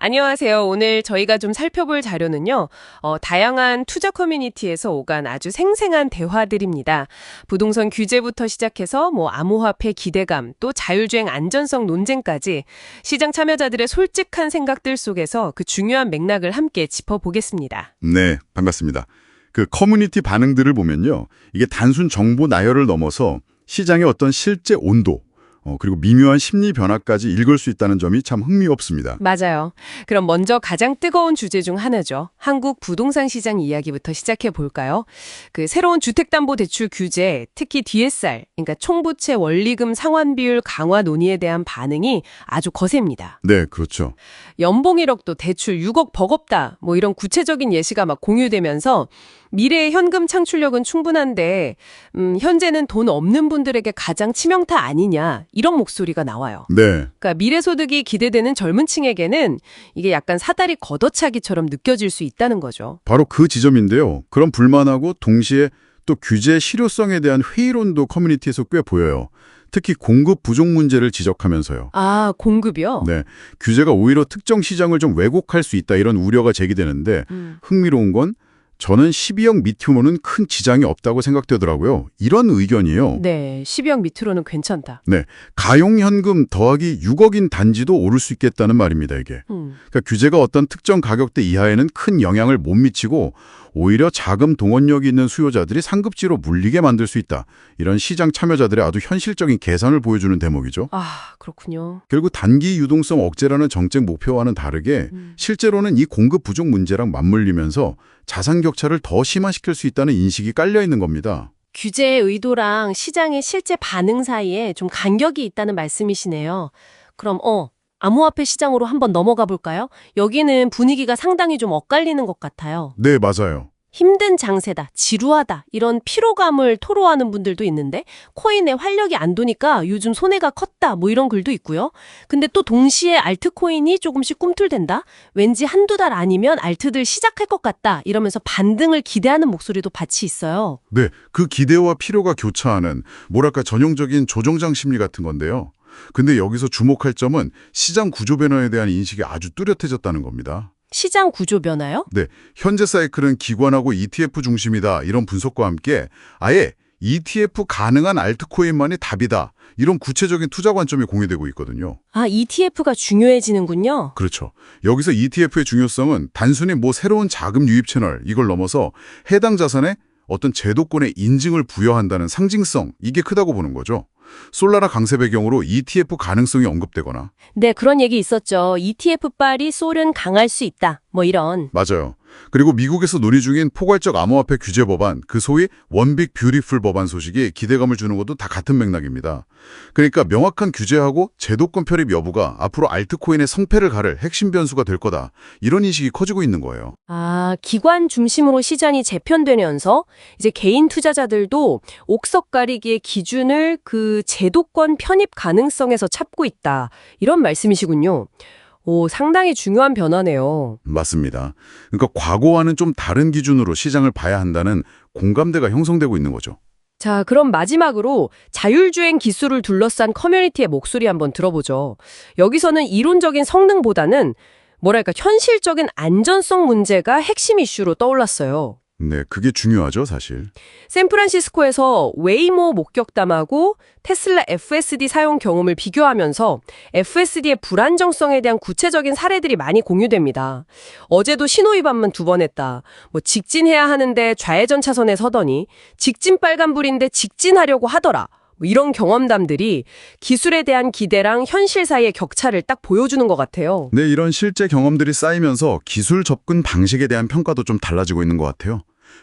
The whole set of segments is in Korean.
안녕하세요. 오늘 저희가 좀 살펴볼 자료는요. 다양한 투자 커뮤니티에서 오간 아주 생생한 대화들입니다. 부동산 규제부터 시작해서 암호화폐 기대감, 또 자율주행 안전성 논쟁까지 시장 참여자들의 솔직한 생각들 속에서 그 중요한 맥락을 함께 짚어보겠습니다. 네, 반갑습니다. 그 커뮤니티 반응들을 보면요. 이게 단순 정보 나열을 넘어서 시장의 어떤 실제 온도, 그리고 미묘한 심리 변화까지 읽을 수 있다는 점이 참 흥미롭습니다. 맞아요. 그럼 먼저 가장 뜨거운 주제 중 하나죠. 한국 부동산 시장 이야기부터 시작해 볼까요? 그 새로운 주택담보대출 규제, 특히 DSR, 그러니까 총부채 원리금 상환 비율 강화 논의에 대한 반응이 아주 거셉니다. 네, 그렇죠. 연봉 1억도 대출 6억 버겁다. 이런 구체적인 예시가 막 공유되면서 미래의 현금 창출력은 충분한데 현재는 돈 없는 분들에게 가장 치명타 아니냐 이런 목소리가 나와요. 네, 그러니까 미래 소득이 기대되는 젊은 층에게는 이게 약간 사다리 걷어차기처럼 느껴질 수 있다는 거죠. 바로 그 지점인데요. 그런 불만하고 동시에 또 규제의 실효성에 대한 회의론도 커뮤니티에서 꽤 보여요. 특히 공급 부족 문제를 지적하면서요. 아, 공급이요? 네, 규제가 오히려 특정 시장을 좀 왜곡할 수 있다 이런 우려가 제기되는데 흥미로운 건 저는 12억 밑으로는 큰 지장이 없다고 생각되더라고요. 이런 의견이에요. 네, 12억 밑으로는 괜찮다. 네, 가용현금 더하기 6억인 단지도 오를 수 있겠다는 말입니다, 이게. 그러니까 규제가 어떤 특정 가격대 이하에는 큰 영향을 못 미치고 오히려 자금 동원력이 있는 수요자들이 상급지로 물리게 만들 수 있다. 이런 시장 참여자들의 아주 현실적인 계산을 보여주는 대목이죠. 아, 그렇군요. 결국 단기 유동성 억제라는 정책 목표와는 다르게 실제로는 이 공급 부족 문제랑 맞물리면서 자산 격차를 더 심화시킬 수 있다는 인식이 깔려 있는 겁니다. 규제의 의도랑 시장의 실제 반응 사이에 좀 간격이 있다는 말씀이시네요. 그럼 암호화폐 시장으로 한번 넘어가 볼까요? 여기는 분위기가 상당히 좀 엇갈리는 것 같아요. 네, 맞아요. 힘든 장세다, 지루하다 이런 피로감을 토로하는 분들도 있는데 코인에 활력이 안 도니까 요즘 손해가 컸다 이런 글도 있고요. 근데 또 동시에 알트코인이 조금씩 꿈틀댄다. 왠지 한두 달 아니면 알트들 시작할 것 같다 이러면서 반등을 기대하는 목소리도 같이 있어요. 네, 그 기대와 필요가 교차하는 뭐랄까 전형적인 조정장 심리 같은 건데요. 근데 여기서 주목할 점은 시장 구조 변화에 대한 인식이 아주 뚜렷해졌다는 겁니다. 시장 구조 변화요? 네, 현재 사이클은 기관하고 ETF 중심이다 이런 분석과 함께 아예 ETF 가능한 알트코인만이 답이다 이런 구체적인 투자 관점이 공유되고 있거든요. 아, ETF가 중요해지는군요. 그렇죠. 여기서 ETF의 중요성은 단순히 새로운 자금 유입 채널 이걸 넘어서 해당 자산에 어떤 제도권의 인증을 부여한다는 상징성 이게 크다고 보는 거죠. 솔라나 강세 배경으로 ETF 가능성이 언급되거나 네, 그런 얘기 있었죠. ETF빨이 솔은 강할 수 있다. 이런. 맞아요. 그리고 미국에서 논의 중인 포괄적 암호화폐 규제 법안, 그 소위 원빅 뷰티풀 법안 소식이 기대감을 주는 것도 다 같은 맥락입니다. 그러니까 명확한 규제하고 제도권 편입 여부가 앞으로 알트코인의 성패를 가를 핵심 변수가 될 거다. 이런 인식이 커지고 있는 거예요. 아, 기관 중심으로 시장이 재편되면서 이제 개인 투자자들도 옥석 가리기의 기준을 그 제도권 편입 가능성에서 찾고 있다. 이런 말씀이시군요. 오, 상당히 중요한 변화네요. 맞습니다. 그러니까 과거와는 좀 다른 기준으로 시장을 봐야 한다는 공감대가 형성되고 있는 거죠. 자, 그럼 마지막으로 자율주행 기술을 둘러싼 커뮤니티의 목소리 한번 들어보죠. 여기서는 이론적인 성능보다는 현실적인 안전성 문제가 핵심 이슈로 떠올랐어요. 네, 그게 중요하죠, 사실. 샌프란시스코에서 웨이모 목격담하고 테슬라 FSD 사용 경험을 비교하면서 FSD의 불안정성에 대한 구체적인 사례들이 많이 공유됩니다. 어제도 신호위반만 2번 했다. 직진해야 하는데 좌회전 차선에 서더니 직진 빨간불인데 직진하려고 하더라. 이런 경험담들이 기술에 대한 기대랑 현실 사이의 격차를 딱 보여주는 것 같아요. 네, 이런 실제 경험들이 쌓이면서 기술 접근 방식에 대한 평가도 좀 달라지고 있는 것 같아요.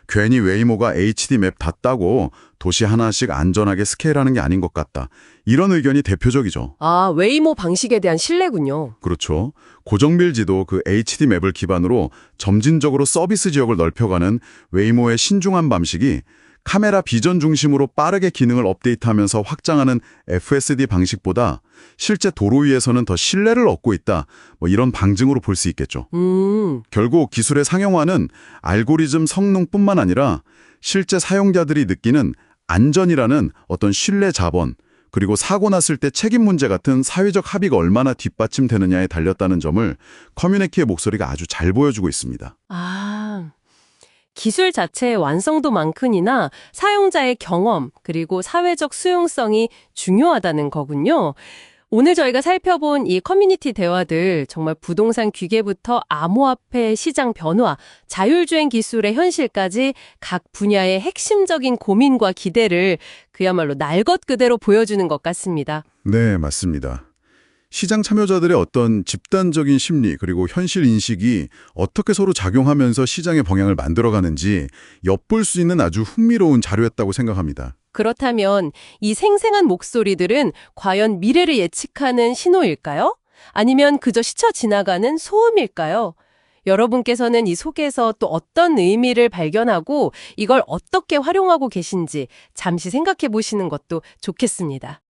괜히 웨이모가 HD 맵 다 따고 도시 하나씩 안전하게 스케일하는 게 아닌 것 같다. 이런 의견이 대표적이죠. 아, 웨이모 방식에 대한 신뢰군요. 그렇죠. 고정밀지도 그 HD 맵을 기반으로 점진적으로 서비스 지역을 넓혀가는 웨이모의 신중한 방식이 카메라 비전 중심으로 빠르게 기능을 업데이트하면서 확장하는 FSD 방식보다 실제 도로 위에서는 더 신뢰를 얻고 있다. 이런 방증으로 볼 수 있겠죠. 결국 기술의 상용화는 알고리즘 성능뿐만 아니라 실제 사용자들이 느끼는 안전이라는 어떤 신뢰 자본, 그리고 사고 났을 때 책임 문제 같은 사회적 합의가 얼마나 뒷받침되느냐에 달렸다는 점을 커뮤니티의 목소리가 아주 잘 보여주고 있습니다. 아, 기술 자체의 완성도만큼이나 사용자의 경험 그리고 사회적 수용성이 중요하다는 거군요. 오늘 저희가 살펴본 이 커뮤니티 대화들 정말 부동산 규제부터 암호화폐 시장 변화, 자율주행 기술의 현실까지 각 분야의 핵심적인 고민과 기대를 그야말로 날 것 그대로 보여주는 것 같습니다. 네, 맞습니다. 시장 참여자들의 어떤 집단적인 심리 그리고 현실 인식이 어떻게 서로 작용하면서 시장의 방향을 만들어가는지 엿볼 수 있는 아주 흥미로운 자료였다고 생각합니다. 그렇다면 이 생생한 목소리들은 과연 미래를 예측하는 신호일까요? 아니면 그저 스쳐 지나가는 소음일까요? 여러분께서는 이 속에서 또 어떤 의미를 발견하고 이걸 어떻게 활용하고 계신지 잠시 생각해 보시는 것도 좋겠습니다.